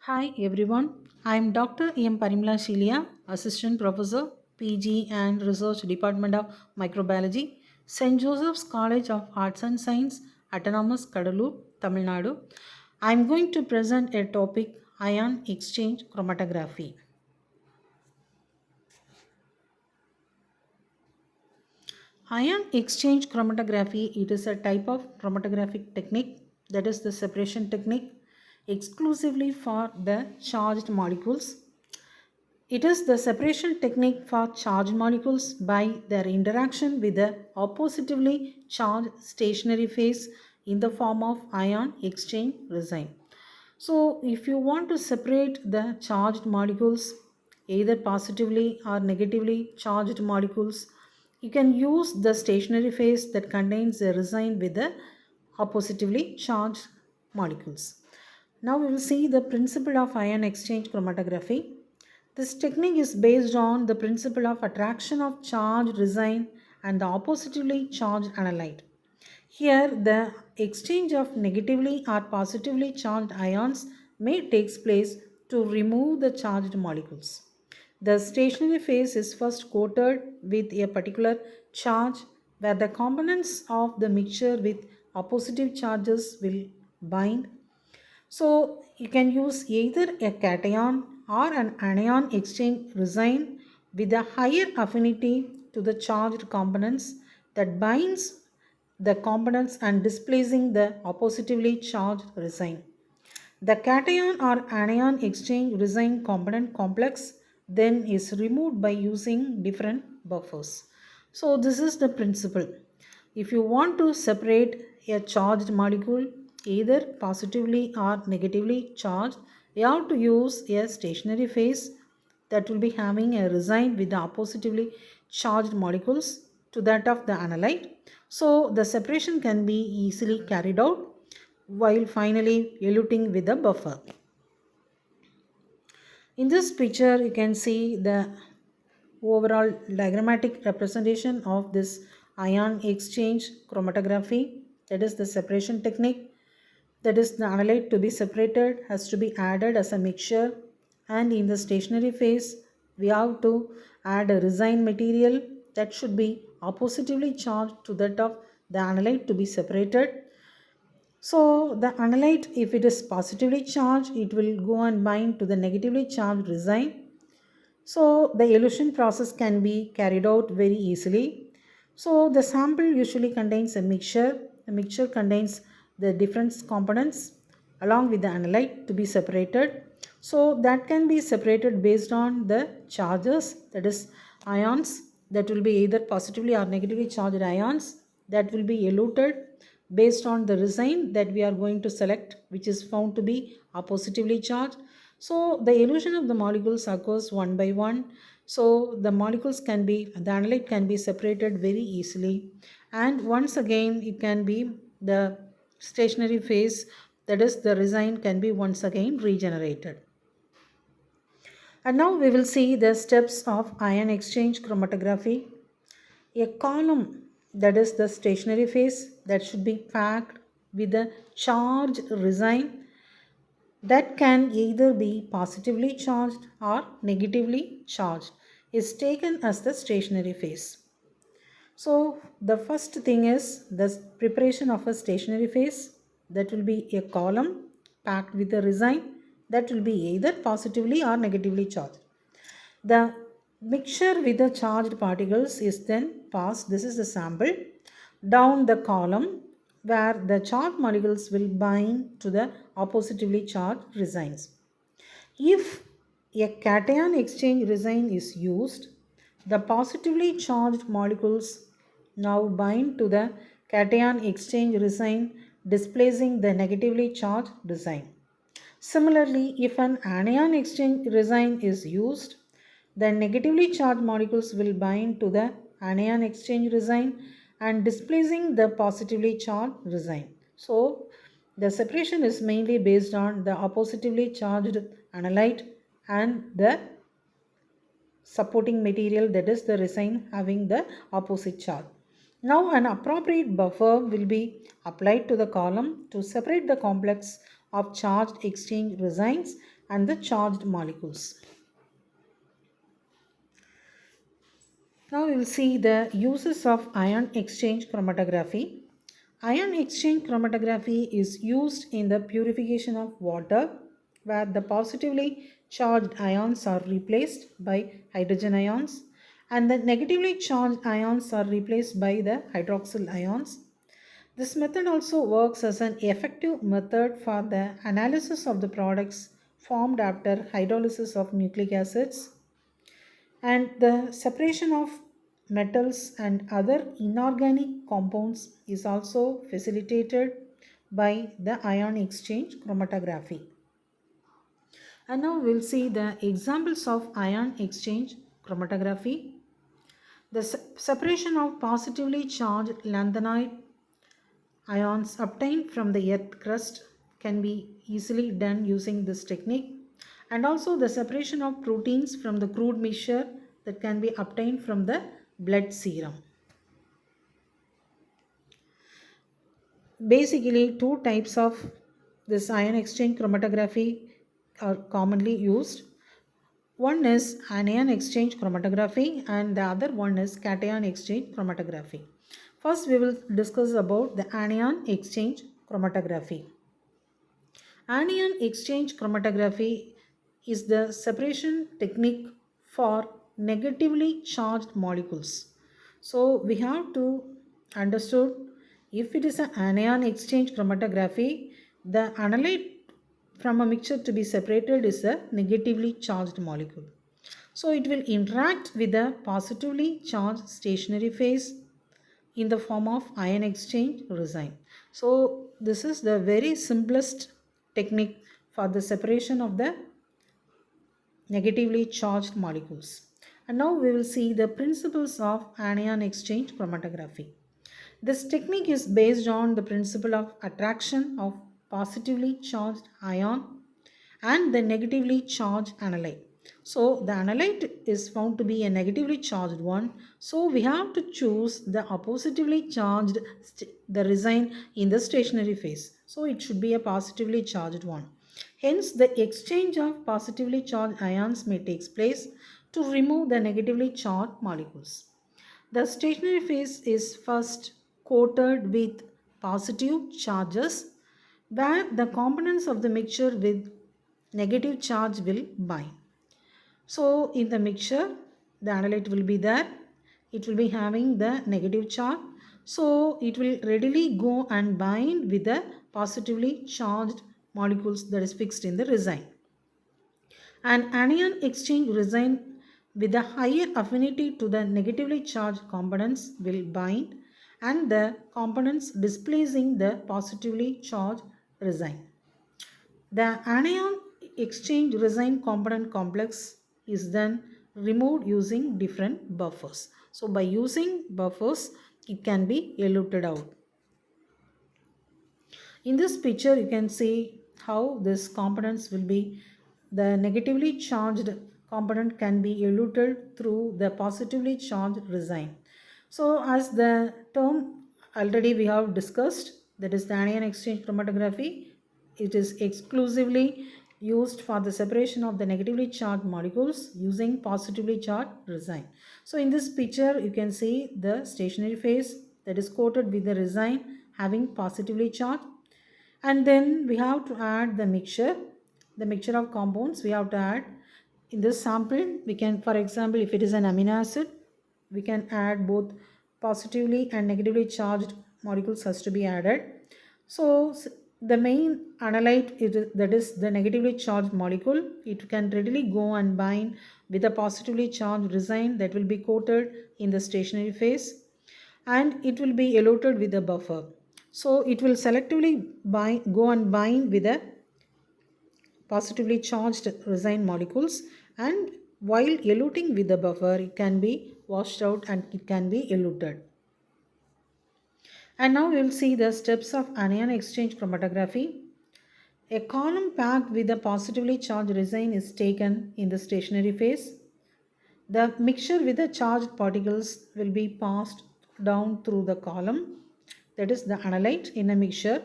Hi everyone, I am Dr. M.PARIMALA, Assistant Professor, PG and Research Department of Microbiology, St. Joseph's College of Arts and Science, Autonomous Cuddalore, Tamil Nadu. I am going to present a topic ion exchange chromatography. Ion exchange chromatography, it is a type of chromatographic technique, that is the separation technique, exclusively for the charged molecules. It is the separation technique for charged molecules by their interaction with the oppositively charged stationary phase in the form of ion exchange resin. So, if you want to separate the charged molecules, either positively or negatively charged molecules, you can use the stationary phase that contains the resin with the oppositively charged molecules. Now we will see the principle of ion exchange chromatography. This technique is based on the principle of attraction of charged resin and the oppositively charged analyte. Here, the exchange of negatively or positively charged ions may take place to remove the charged molecules. The stationary phase is first coated with a particular charge where the components of the mixture with oppositive charges will bind. So you can use either a cation or an anion exchange resin with a higher affinity to the charged components that binds the components and displacing the oppositively charged resin. The cation or anion exchange resin component complex then is removed by using different buffers. So this is the principle. If you want to separate a charged molecule either positively or negatively charged, you have to use a stationary phase that will be having a resin with the oppositively charged molecules to that of the analyte. So the separation can be easily carried out while finally eluting with the buffer. In this picture you can see the overall diagrammatic representation of this ion exchange chromatography, that is the separation technique. That is, the analyte to be separated has to be added as a mixture, and in the stationary phase we have to add a resin material that should be oppositively charged to that of the analyte to be separated. So the analyte, if it is positively charged, it will go and bind to the negatively charged resin. So the elution process can be carried out very easily. So the sample usually contains a mixture. The mixture contains the different components along with the analyte to be separated. So that can be separated based on the charges, that is ions that will be either positively or negatively charged ions that will be eluted based on the resin that we are going to select, which is found to be positively charged. So the elution of the molecules occurs one by one. So the molecules can be, the analyte can be separated very easily. And once again, it can be the stationary phase, that is the resin can be once again regenerated. And now we will see the steps of ion exchange chromatography. A column, that is the stationary phase, that should be packed with a charged resin that can either be positively charged or negatively charged, is taken as the stationary phase. So the first thing is the preparation of a stationary phase, that will be a column packed with a resin that will be either positively or negatively charged. The mixture with the charged particles is then passed, this is the sample, down the column where the charged molecules will bind to the oppositively charged resins. If a cation exchange resin is used, the positively charged molecules now bind to the cation exchange resin, displacing the negatively charged resin. Similarly, if an anion exchange resin is used, the negatively charged molecules will bind to the anion exchange resin and displacing the positively charged resin. So, the separation is mainly based on the oppositively charged analyte and the supporting material, that is the resin having the opposite charge. Now an appropriate buffer will be applied to the column to separate the complex of charged exchange resins and the charged molecules. Now we will see the uses of ion exchange chromatography. Ion exchange chromatography is used in the purification of water where the positively charged ions are replaced by hydrogen ions and the negatively charged ions are replaced by the hydroxyl ions. This method also works as an effective method for the analysis of the products formed after hydrolysis of nucleic acids and the separation of metals and other inorganic compounds is also facilitated by the ion exchange chromatography. And now we'll see the examples of ion exchange chromatography. The separation of positively charged lanthanide ions obtained from the earth crust can be easily done using this technique, and also the separation of proteins from the crude mixture that can be obtained from the blood serum. Basically, two types of this ion exchange chromatography are commonly used. One is anion exchange chromatography and the other one is cation exchange chromatography. First, we will discuss about the anion exchange chromatography. Anion exchange chromatography is the separation technique for negatively charged molecules. So we have to understood if it is an anion exchange chromatography, the analyte from a mixture to be separated is a negatively charged molecule. So it will interact with a positively charged stationary phase in the form of ion exchange resin. So this is the very simplest technique for the separation of the negatively charged molecules. And now we will see the principles of anion exchange chromatography. This technique is based on the principle of attraction of positively charged ion and the negatively charged analyte. So the analyte is found to be a negatively charged one. So we have to choose the oppositively charged the resin in the stationary phase. So it should be a positively charged one. Hence the exchange of positively charged ions may take place to remove the negatively charged molecules. The stationary phase is first coated with positive charges where the components of the mixture with negative charge will bind. So in the mixture, the analyte will be there. It will be having the negative charge. So it will readily go and bind with the positively charged molecules that is fixed in the resin. An anion exchange resin with a higher affinity to the negatively charged components will bind and the components displacing the positively charged resin. The anion exchange resin component complex is then removed using different buffers. So by using buffers, it can be eluted out. In this picture, you can see how this components will be, the negatively charged component can be eluted through the positively charged resin. So as the term already we have discussed, that is the anion exchange chromatography, it is exclusively used for the separation of the negatively charged molecules using positively charged resin. So in this picture, you can see the stationary phase that is coated with the resin having positively charged, and then we have to add the mixture of compounds we have to add. In this sample, we can, for example, if it is an amino acid, we can add both positively and negatively charged molecules has to be added. So the main analyte that is the negatively charged molecule, it can readily go and bind with a positively charged resin that will be coated in the stationary phase and it will be eluted with a buffer. So it will selectively go and bind with the positively charged resin molecules, and while eluting with the buffer, it can be washed out and it can be eluted. And now we will see the steps of anion exchange chromatography. A column packed with a positively charged resin is taken in the stationary phase. The mixture with the charged particles will be passed down through the column, that is the analyte in a mixture.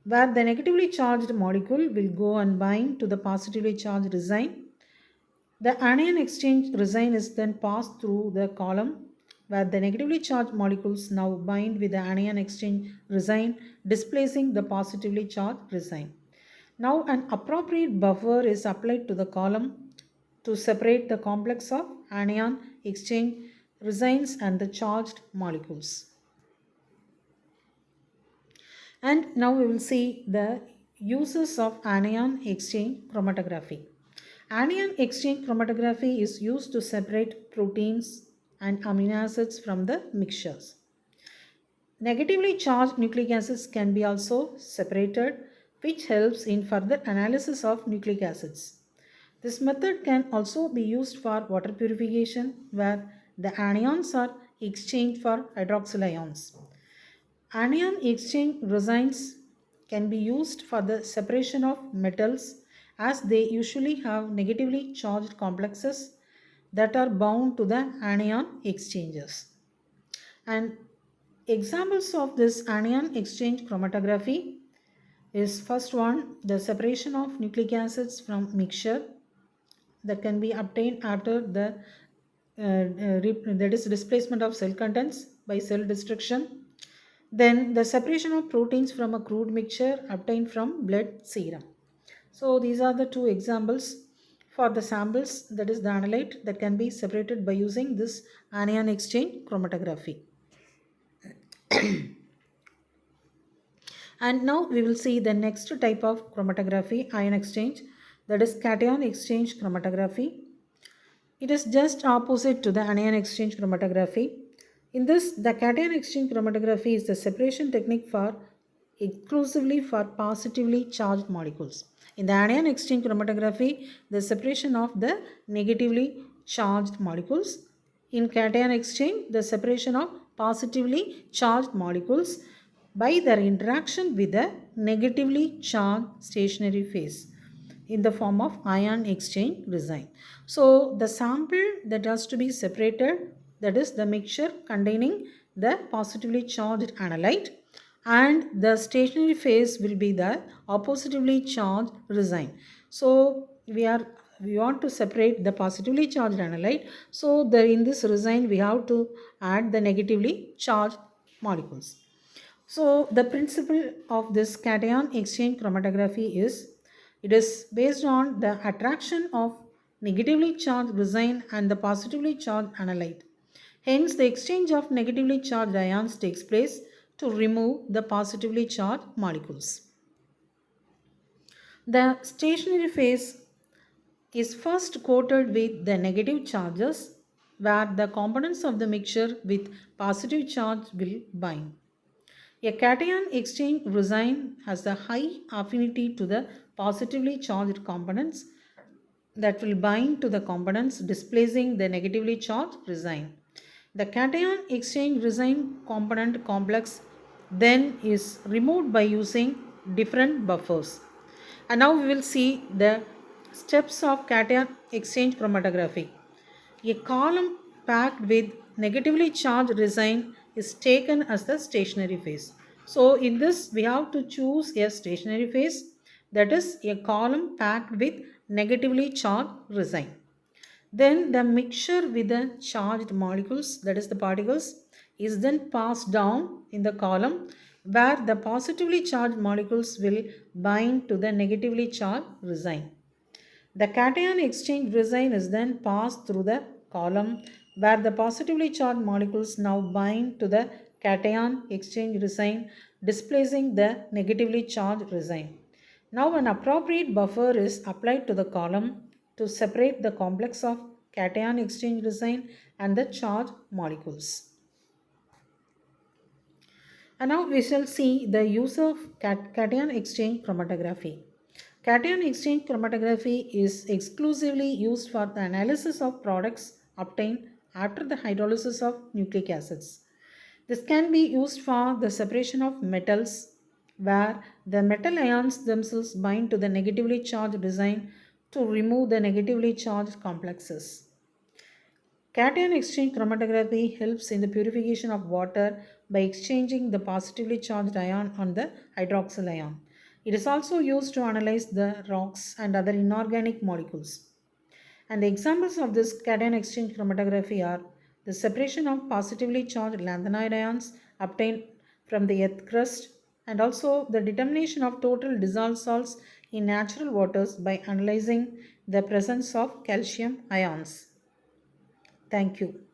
where the negatively charged molecule will go and bind to the positively charged resin. The anion exchange resin is then passed through the column where the negatively charged molecules now bind with the anion exchange resin, displacing the positively charged resin. Now an appropriate buffer is applied to the column to separate the complex of anion exchange resins and the charged molecules. And now we will see the uses of anion exchange chromatography. Anion exchange chromatography is used to separate proteins and amino acids from the mixtures. Negatively charged nucleic acids can be also separated, which helps in further analysis of nucleic acids. This method can also be used for water purification, where the anions are exchanged for hydroxyl ions. Anion exchange resins can be used for the separation of metals, as they usually have negatively charged complexes that are bound to the anion exchanges. And examples of this anion exchange chromatography is first one, the separation of nucleic acids from mixture that can be obtained after the that is displacement of cell contents by cell destruction. Then the separation of proteins from a crude mixture obtained from blood serum. So these are the two examples for the samples, that is the analyte that can be separated by using this anion exchange chromatography. And now we will see the next type of chromatography, ion exchange, that is cation exchange chromatography. It is just opposite to the anion exchange chromatography. In this, the cation exchange chromatography is the separation technique for exclusively for positively charged molecules. In the anion exchange chromatography, the separation of the negatively charged molecules. In cation exchange, the separation of positively charged molecules by their interaction with the negatively charged stationary phase in the form of ion exchange resin. So the sample that has to be separated, that is the mixture containing the positively charged analyte, and the stationary phase will be the oppositively charged resin. So we want to separate the positively charged analyte. So in this resin we have to add the negatively charged molecules. So the principle of this cation exchange chromatography is, it is based on the attraction of negatively charged resin and the positively charged analyte. Hence, the exchange of negatively charged ions takes place to remove the positively charged molecules. The stationary phase is first coated with the negative charges, where the components of the mixture with positive charge will bind. A cation exchange resin has a high affinity to the positively charged components that will bind to the components displacing the negatively charged resin. The cation exchange resin component complex then is removed by using different buffers. And now we will see the steps of cation exchange chromatography. A column packed with negatively charged resin is taken as the stationary phase. So in this we have to choose a stationary phase, that is a column packed with negatively charged resin. Then the mixture with the charged molecules, that is the particles, is then passed down in the column where the positively charged molecules will bind to the negatively charged resin. The cation exchange resin is then passed through the column where the positively charged molecules now bind to the cation exchange resin, displacing the negatively charged resin. Now an appropriate buffer is applied to the column to separate the complex of cation exchange resin and the charged molecules. And now we shall see the use of cation exchange chromatography. Cation exchange chromatography is exclusively used for the analysis of products obtained after the hydrolysis of nucleic acids. This can be used for the separation of metals, where the metal ions themselves bind to the negatively charged resin to remove the negatively charged complexes. Cation exchange chromatography helps in the purification of water by exchanging the positively charged ion on the hydroxyl ion. It is also used to analyze the rocks and other inorganic molecules. And the examples of this cation exchange chromatography are the separation of positively charged lanthanoid ions obtained from the earth crust, and also the determination of total dissolved salts in natural waters by analyzing the presence of calcium ions. Thank you.